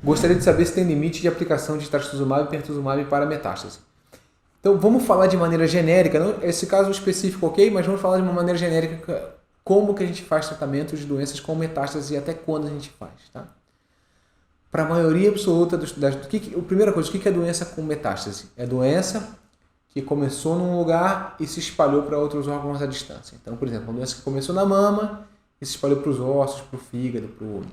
Gostaria de saber se tem limite de aplicação de trastuzumab e pertuzumab para metástase. Então, vamos falar de maneira genérica, não, esse caso específico, ok, mas vamos falar de uma maneira genérica como que a gente faz tratamento de doenças com metástase e até quando a gente faz, tá? Para a maioria absoluta a primeira coisa, o que é doença com metástase? É doença que começou num lugar e se espalhou para outros órgãos à distância. Então, por exemplo, uma doença que começou na mama e se espalhou para os ossos, para o fígado, para o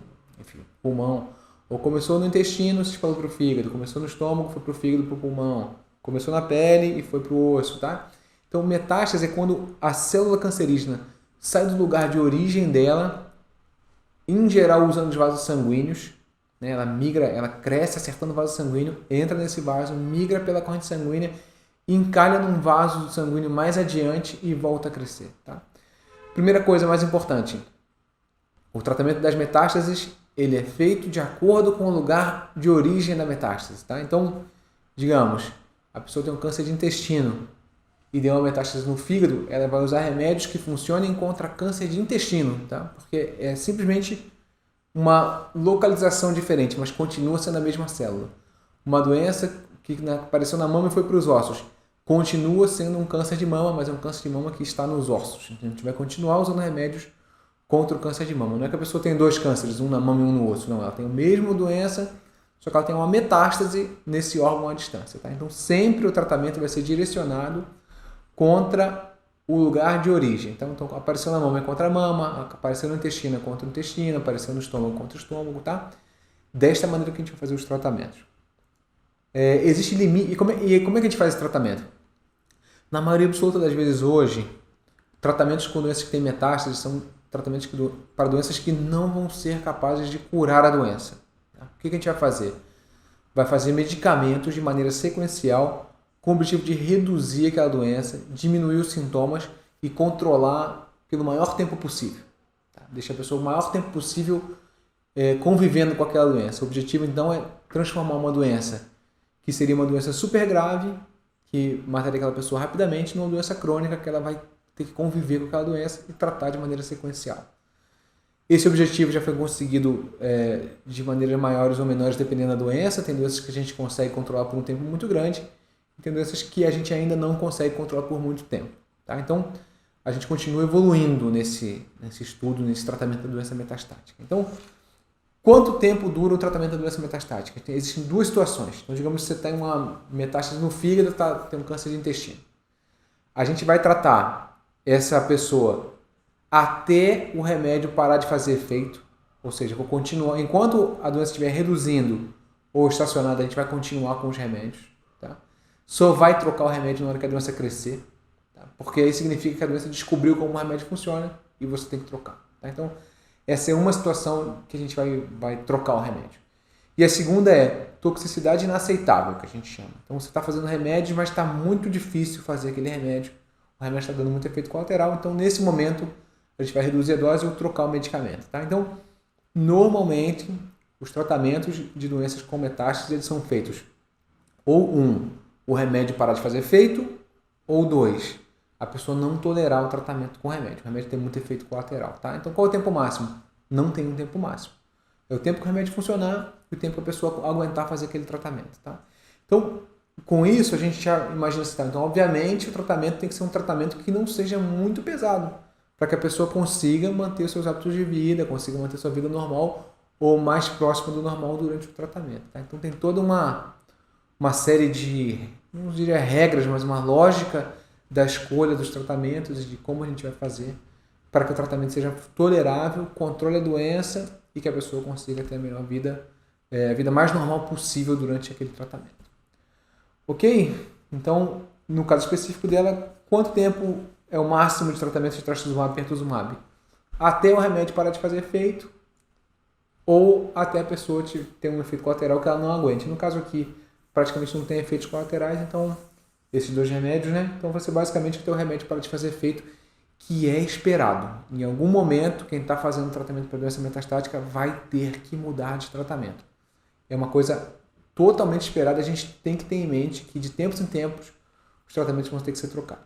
pulmão. Ou começou no intestino e se espalhou para o fígado. Começou no estômago, foi para o fígado, para o pulmão. Começou na pele e foi para o osso, tá? Então, metástase é quando a célula cancerígena sai do lugar de origem dela, em geral usando os vasos sanguíneos, né? Ela migra, ela cresce acertando o vaso sanguíneo, entra nesse vaso, migra pela corrente sanguínea, encalha num vaso sanguíneo mais adiante e volta a crescer, tá? Primeira coisa mais importante, o tratamento das metástases, ele é feito de acordo com o lugar de origem da metástase, tá? Então, digamos, a pessoa tem um câncer de intestino e deu uma metástase no fígado, ela vai usar remédios que funcionem contra câncer de intestino, tá? Porque é simplesmente uma localização diferente, mas continua sendo a mesma célula. Uma doença que apareceu na mama e foi para os ossos, continua sendo um câncer de mama, mas é um câncer de mama que está nos ossos. Então, a gente vai continuar usando remédios contra o câncer de mama. Não é que a pessoa tem dois cânceres, um na mama e um no osso. Não, ela tem a mesma doença, só que ela tem uma metástase nesse órgão à distância. Tá? Então, sempre o tratamento vai ser direcionado contra o lugar de origem. Então apareceu na mama é contra a mama, apareceu no intestino é contra o intestino, apareceu no estômago contra o estômago, tá? Desta maneira que a gente vai fazer os tratamentos. Existe limite. E como é que a gente faz esse tratamento? Na maioria absoluta das vezes hoje, tratamentos com doenças que têm metástase são tratamentos para doenças que não vão ser capazes de curar a doença. Tá? O que a gente vai fazer? Vai fazer medicamentos de maneira sequencial com o objetivo de reduzir aquela doença, diminuir os sintomas e controlar pelo maior tempo possível. Tá? Deixar a pessoa o maior tempo possível convivendo com aquela doença. O objetivo, então, é transformar uma doença que seria uma doença super grave, que mataria aquela pessoa rapidamente, numa doença crônica que ela vai ter que conviver com aquela doença e tratar de maneira sequencial. Esse objetivo já foi conseguido de maneiras maiores ou menores, dependendo da doença. Tem doenças que a gente consegue controlar por um tempo muito grande, e tem doenças que a gente ainda não consegue controlar por muito tempo. Tá? Então, a gente continua evoluindo nesse estudo, nesse tratamento da doença metastática. Então, quanto tempo dura o tratamento da doença metastática? Existem duas situações. Então, digamos que você tem uma metástase no fígado, tem um câncer de intestino. A gente vai tratar essa pessoa até o remédio parar de fazer efeito, ou seja, vou continuar, enquanto a doença estiver reduzindo ou estacionada, a gente vai continuar com os remédios, tá? Só vai trocar o remédio na hora que a doença crescer, tá? Porque aí significa que a doença descobriu como o remédio funciona e você tem que trocar, tá? Então, essa é uma situação que a gente vai trocar o remédio. E a segunda é toxicidade inaceitável, que a gente chama. Então, você está fazendo remédio, mas está muito difícil fazer aquele remédio. O remédio está dando muito efeito colateral, então, nesse momento, a gente vai reduzir a dose ou trocar o medicamento. Tá? Então, normalmente, os tratamentos de doenças com metástases eles são feitos ou o remédio parar de fazer efeito, ou 2, a pessoa não tolerar o tratamento com o remédio. O remédio tem muito efeito colateral. Tá? Então, qual é o tempo máximo? Não tem um tempo máximo. É o tempo que o remédio funcionar e o tempo que a pessoa aguentar fazer aquele tratamento. Tá? Então, com isso, a gente já imagina assim, tá? Então, obviamente, o tratamento tem que ser um tratamento que não seja muito pesado, para que a pessoa consiga manter os seus hábitos de vida, consiga manter sua vida normal ou mais próxima do normal durante o tratamento. Tá? Então tem toda uma série de, não diria regras, mas uma lógica da escolha dos tratamentos e de como a gente vai fazer para que o tratamento seja tolerável, controle a doença e que a pessoa consiga ter a melhor vida, a vida mais normal possível durante aquele tratamento. Ok? Então, no caso específico dela, quanto tempo é o máximo de tratamento de trastuzumab e pertuzumab? Até o remédio parar de fazer efeito ou até a pessoa ter um efeito colateral que ela não aguente. No caso aqui, praticamente não tem efeitos colaterais, então esses dois remédios, né? Então você basicamente tem o remédio parar de fazer efeito, que é esperado. Em algum momento, quem está fazendo tratamento para doença metastática vai ter que mudar de tratamento. É uma coisa totalmente esperada. A gente tem que ter em mente que de tempos em tempos os tratamentos vão ter que ser trocados.